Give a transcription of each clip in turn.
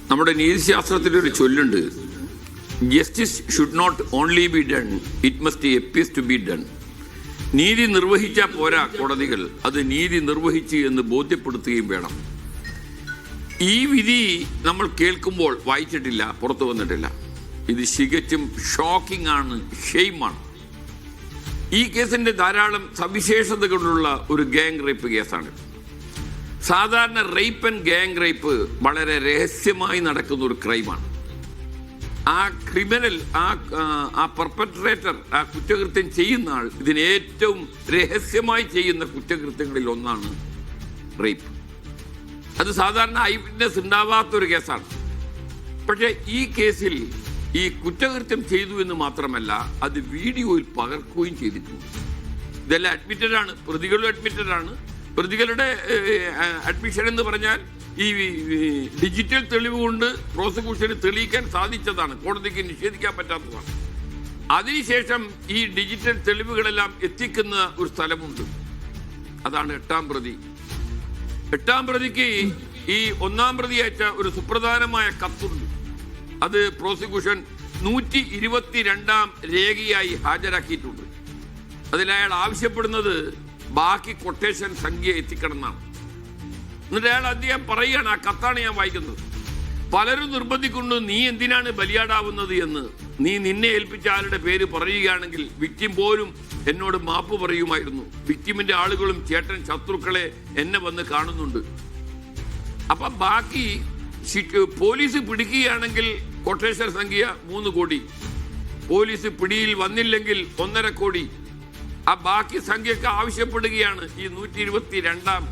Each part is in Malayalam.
നമ്മുടെ നീതിശാസ്ത്രത്തിലൊരു ചൊല്ലുണ്ട്, justice should not only be done, it must appear to be done. നീതി നിർവഹിച്ചാൽ പോരാ കോടതികൾ, അത് നീതി നിർവഹിച്ച് എന്ന് ബോധ്യപ്പെടുത്തുകയും വേണം. ഈ വിധി നമ്മൾ കേൾക്കുമ്പോൾ വായിച്ചിട്ടില്ല, പുറത്തു വന്നിട്ടില്ല. ഇത് തികച്ചും ഷോക്കിംഗ് ആണ്, ഷെയിമാണ്. ഈ കേസിന്റെ ധാരാളം സവിശേഷതകളുള്ള ഒരു ഗ്യാങ് റേപ്പ് കേസാണ്. സാധാരണ റേപ്പ് ആൻഡ് ഗ്യാങ് റേപ്പ് വളരെ രഹസ്യമായി നടക്കുന്ന ഒരു ക്രൈമാണ്. ആ ക്രിമിനൽ, ആ പെർപെട്രേറ്റർ, ആ കുറ്റകൃത്യം ചെയ്യുന്ന ആൾ ഇതിന് ഏറ്റവും രഹസ്യമായി ചെയ്യുന്ന കുറ്റകൃത്യങ്ങളിൽ ഒന്നാണ് റേപ്പ്. അത് സാധാരണ ഐ വിറ്റ്നസ് ഉണ്ടാവാത്തൊരു കേസാണ്. പക്ഷേ ഈ കേസിൽ ഈ കുറ്റകൃത്യം ചെയ്തു എന്ന് മാത്രമല്ല, അത് വീഡിയോയിൽ പകർക്കുകയും ചെയ്തിട്ടുണ്ട്. ഇതെല്ലാം അഡ്മിറ്റഡാണ്, പ്രതികളും അഡ്മിറ്റഡാണ്. പ്രതികളുടെ അഡ്മിഷൻ എന്ന് പറഞ്ഞാൽ ഈ ഡിജിറ്റൽ തെളിവ് കൊണ്ട് പ്രോസിക്യൂഷന് തെളിയിക്കാൻ സാധിച്ചതാണ്, കോടതിക്ക് നിഷേധിക്കാൻ പറ്റാത്തതാണ്. അതിനുശേഷം ഈ ഡിജിറ്റൽ തെളിവുകളെല്ലാം എത്തിക്കുന്ന ഒരു സ്ഥലമുണ്ട്, അതാണ് എട്ടാം പ്രതി. എട്ടാം പ്രതിക്ക് ഈ ഒന്നാം പ്രതി അയച്ച ഒരു സുപ്രധാനമായ കത്തുണ്ട്. അത് പ്രോസിക്യൂഷൻ 122-ാം രേഖയായി ഹാജരാക്കിയിട്ടുണ്ട്. അതിൽ അയാൾ ആവശ്യപ്പെടുന്നത് ബാക്കി കൊട്ടേഷൻ സംഖ്യ എത്തിക്കണം എന്നാണ്. എന്നിട്ട് അയാൾ അദ്ദേഹം പറയുകയാണ്, ആ കത്താണ് ഞാൻ വായിക്കുന്നത്, പലരും നിർബന്ധിക്കുന്നു, നീ എന്തിനാണ് ബലിയാടാവുന്നത് എന്ന്. നീ നിന്നെ ഏൽപ്പിച്ച ആളുടെ പേര് പറയുകയാണെങ്കിൽ വിക്ടിം പോലും എന്നോട് മാപ്പ് പറയുമായിരുന്നു. വിക്ടിമിന്റെ ആളുകളും ചേട്ടൻ ശത്രുക്കളെ എന്നെ വന്ന് കാണുന്നുണ്ട്. അപ്പൊ ബാക്കി പോലീസ് പിടിക്കുകയാണെങ്കിൽ കൊട്ടേഷൻ സംഖ്യ 3 കോടി, പോലീസ് പിടിയിൽ വന്നില്ലെങ്കിൽ 1.5 കോടി. ആ ബാക്കി സംഖ്യക്ക് ആവശ്യപ്പെടുകയാണ് ഈ 122-ാം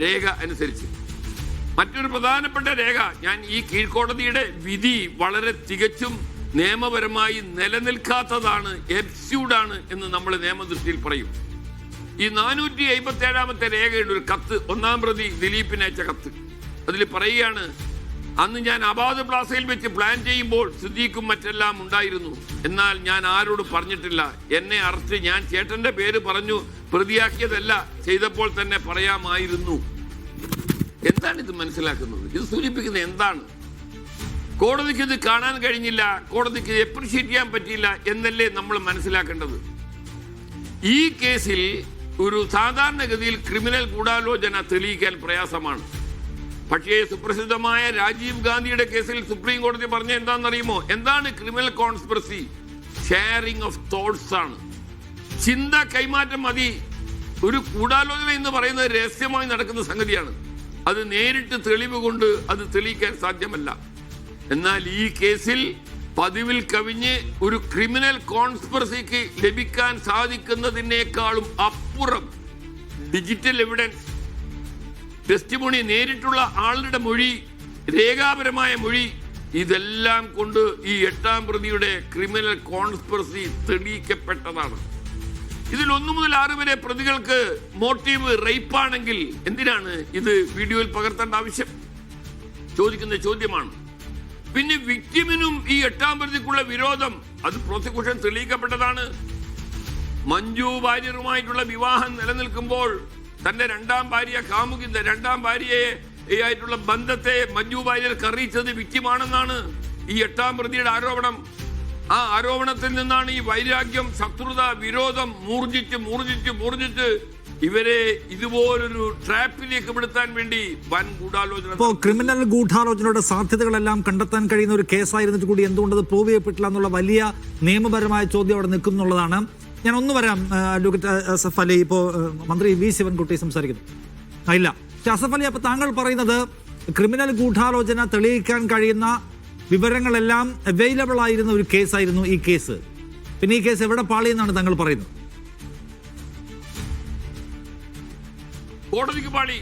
രേഖ അനുസരിച്ച്. മറ്റൊരു പ്രധാനപ്പെട്ട രേഖ, ഞാൻ ഈ കീഴ്ക്കോടതിയുടെ വിധി വളരെ തികച്ചും നിയമപരമായി നിലനിൽക്കാത്തതാണ്, എബ്സ്യൂഡാണ് എന്ന് നമ്മൾ നിയമദൃഷ്ടിയിൽ പറയും. ഈ 457-ാമത്തെ രേഖയുടെ ഒരു കത്ത്, ഒന്നാം പ്രതി ദിലീപിന് അയച്ച കത്ത്. അതിൽ പറയുകയാണ്, അന്ന് ഞാൻ അബാദ് പ്ലാസയിൽ വെച്ച് പ്ലാൻ ചെയ്യുമ്പോൾ സിദ്ദീഖും മറ്റെല്ലാം ഉണ്ടായിരുന്നു. എന്നാൽ ഞാൻ ആരോട് പറഞ്ഞിട്ടില്ല. എന്നെ അറസ്റ്റ്, ഞാൻ ചേട്ടന്റെ പേര് പറഞ്ഞു പ്രതിയാക്കിയതല്ല, ചെയ്തപ്പോൾ തന്നെ പറയാമായിരുന്നു. എന്താണ് ഇത് മനസ്സിലാക്കുന്നത്? ഇത് സൂചിപ്പിക്കുന്നത് എന്താണ്? കോടതിക്ക് ഇത് കാണാൻ കഴിഞ്ഞില്ല, കോടതിക്ക് എപ്രിഷ്യേറ്റ് ചെയ്യാൻ പറ്റിയില്ല എന്നല്ലേ നമ്മൾ മനസ്സിലാക്കേണ്ടത്. ഈ കേസിൽ ഒരു സാധാരണഗതിയിൽ ക്രിമിനൽ ഗൂഢാലോചന തെളിയിക്കാൻ പ്രയാസമാണ്. പക്ഷേ സുപ്രസിദ്ധമായ രാജീവ് ഗാന്ധിയുടെ കേസിൽ സുപ്രീം കോടതി പറഞ്ഞ എന്താണെന്നറിയുമോ? എന്താണ് criminal conspiracy? Sharing of thoughts ആണ്, ചിന്ത കൈമാറ്റം മതി. ഒരു ഗൂഢാലോചന എന്ന് പറയുന്നത് രഹസ്യമായി നടക്കുന്ന സംഗതിയാണ്. അത് നേരിട്ട് തെളിവ് കൊണ്ട് അത് തെളിയിക്കാൻ സാധ്യമല്ല. എന്നാൽ ഈ കേസിൽ പതിവിൽ കവിഞ്ഞ് ഒരു ക്രിമിനൽ കോൺസ്പിറസിക്ക് ലഭിക്കാൻ സാധിക്കുന്നതിനേക്കാളും അപ്പുറം ഡിജിറ്റൽ എവിഡൻസ്, ടെസ്റ്റിമോണി, നേരിട്ടുള്ള ആളുടെ മൊഴി, രേഖാപരമായ മൊഴി, ഇതെല്ലാം കൊണ്ട് ഈ 8-ാം പ്രതിയുടെ ക്രിമിനൽ കോൺസ്പിറസി തെളിയിക്കപ്പെട്ടതാണ്. ഇതിൽ 1 മുതൽ 6 വരെ പ്രതികൾക്ക് മോട്ടീവ് റേപ്പാണെങ്കിൽ എന്തിനാണ് ഇത് വീഡിയോയിൽ പകർത്തേണ്ട ആവശ്യം? ചോദിക്കുന്ന ചോദ്യമാണ്. പിന്നെ വിക്ടിമിനും ഈ 8-ാം പ്രതിക്കുള്ള വിരോധം, അത് പ്രോസിക്യൂഷൻ തെളിയിക്കപ്പെട്ടതാണ്. മഞ്ജു വാര്യറുമായിട്ടുള്ള വിവാഹം നിലനിൽക്കുമ്പോൾ തന്റെ 2-ാം ഭാര്യ കാമുകിന്റെ 2-ാം ഭാര്യയായിട്ടുള്ള ബന്ധത്തെ മഞ്ജു വാര്യർക്ക് അറിയിച്ചത് വിക്ടിമാണെന്നാണ് ഈ 8-ാം പ്രതിയുടെ ആരോപണം. ആ ആരോപണത്തിൽ നിന്നാണ് ഈ വൈരാഗ്യം, ശത്രുത, വിരോധം മൂർജിച്ച് ഇവരെ ഇതുപോലൊരു ട്രാപ്പിലേക്ക് പെടുത്താൻ വേണ്ടി വൻ ഗൂഢാലോചന. ക്രിമിനൽ ഗൂഢാലോചനയുടെ സാധ്യതകളെല്ലാം കണ്ടെത്താൻ കഴിയുന്ന ഒരു കേസായിരുന്നിട്ട് കൂടി എന്തുകൊണ്ട് അത് പ്രൂവ് ചെയ്യപ്പെട്ടില്ല എന്നുള്ള വലിയ നിയമപരമായ ചോദ്യം അവിടെ നിൽക്കുന്നുള്ളതാണ്. ഞാൻ ഒന്ന് വരാം, അഡ്വക്കേറ്റ് അസഫ് അലി. ഇപ്പോൾ മന്ത്രി വി ശിവൻകുട്ടി സംസാരിക്കുന്നു. ഇല്ല, അസഫ് അലി, അപ്പോൾ താങ്കൾ പറയുന്നത് ക്രിമിനൽ ഗൂഢാലോചന തെളിയിക്കാൻ കഴിയുന്ന വിവരങ്ങളെല്ലാം അവൈലബിൾ ആയിരുന്ന ഒരു കേസായിരുന്നു ഈ കേസ്. പിന്നെ ഈ കേസ് എവിടെ പാളിയെന്നാണ് താങ്കൾ പറയുന്നത്? കോടതിക്ക് പാളി,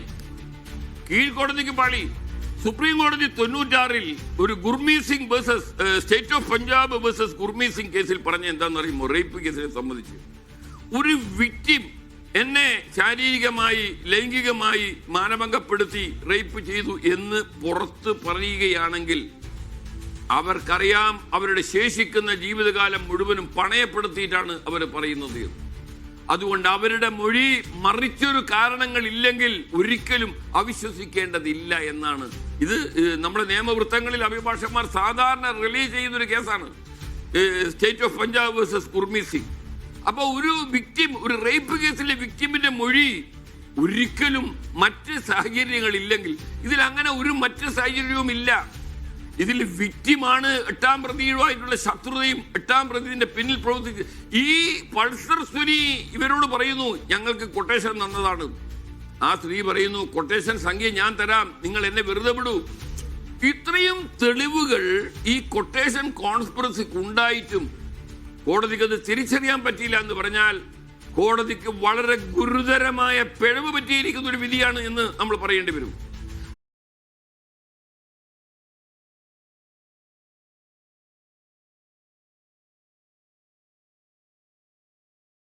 കീഴ്ക്കോടതിക്ക് പാളി. സുപ്രീം കോടതി 96-ൽ ഒരു Gurmeet Singh versus state of Punjab versus Gurmeet Singh കേസിൽ പറഞ്ഞ എന്താണെന്നറിയുമോ? റേപ്പ് കേസിനെ സംബന്ധിച്ച് ഒരു വിക്ടിം എന്നെ ശാരീരികമായി, ലൈംഗികമായി മാനഭംഗപ്പെടുത്തി റേപ്പ് ചെയ്തു എന്ന് പുറത്ത് പറയുകയാണെങ്കിൽ അവർക്കറിയാം അവരുടെ ശേഷിക്കുന്ന ജീവിതകാലം മുഴുവനും പണയപ്പെടുത്തിയിട്ടാണ് അവർ പറയുന്നത്. അതുകൊണ്ട് അവരുടെ മൊഴി മറിച്ചൊരു കാരണങ്ങൾ ഇല്ലെങ്കിൽ ഒരിക്കലും അവിശ്വസിക്കേണ്ടതില്ല എന്നാണ്. ഇത് നമ്മുടെ നിയമവൃത്തങ്ങളിൽ അഭിഭാഷകന്മാർ സാധാരണ റിലീസ് ചെയ്യുന്നൊരു കേസാണ്, state of Punjab versus Kurmi Singh. അപ്പോൾ ഒരു വിക്ടിം, ഒരു റേപ്പ് കേസിലെ വിക്ടിമിന്റെ മൊഴി ഒരിക്കലും മറ്റ് സാഹചര്യങ്ങളില്ലെങ്കിൽ, ഇതിൽ അങ്ങനെ ഒരു മറ്റ് സാഹചര്യവും ഇല്ല. ഇതിൽ വിക്ടിമാണ് എട്ടാം പ്രതിയുമായിട്ടുള്ള ശത്രുതയും എട്ടാം പ്രതിന്റെ പിന്നിൽ പ്രവർത്തിച്ച് ഈ പൾസർ സുനി ഇവരോട് പറയുന്നു ഞങ്ങൾക്ക് കൊട്ടേഷൻ തന്നതാണ്. ആ സ്ത്രീ പറയുന്നു കൊട്ടേഷൻ സംഖ്യ ഞാൻ തരാം, നിങ്ങൾ എന്നെ വെറുതെ വിടൂ. ഇത്രയും തെളിവുകൾ ഈ കൊട്ടേഷൻ കോൺസ്പിറസിക്ക് ഉണ്ടായിട്ടും കോടതിക്ക് അത് തിരിച്ചറിയാൻ പറ്റിയില്ല എന്ന് പറഞ്ഞാൽ കോടതിക്ക് വളരെ ഗുരുതരമായ പിഴവ് പറ്റിയിരിക്കുന്ന ഒരു വിധിയാണ് എന്ന് നമ്മൾ പറയേണ്ടി വരും.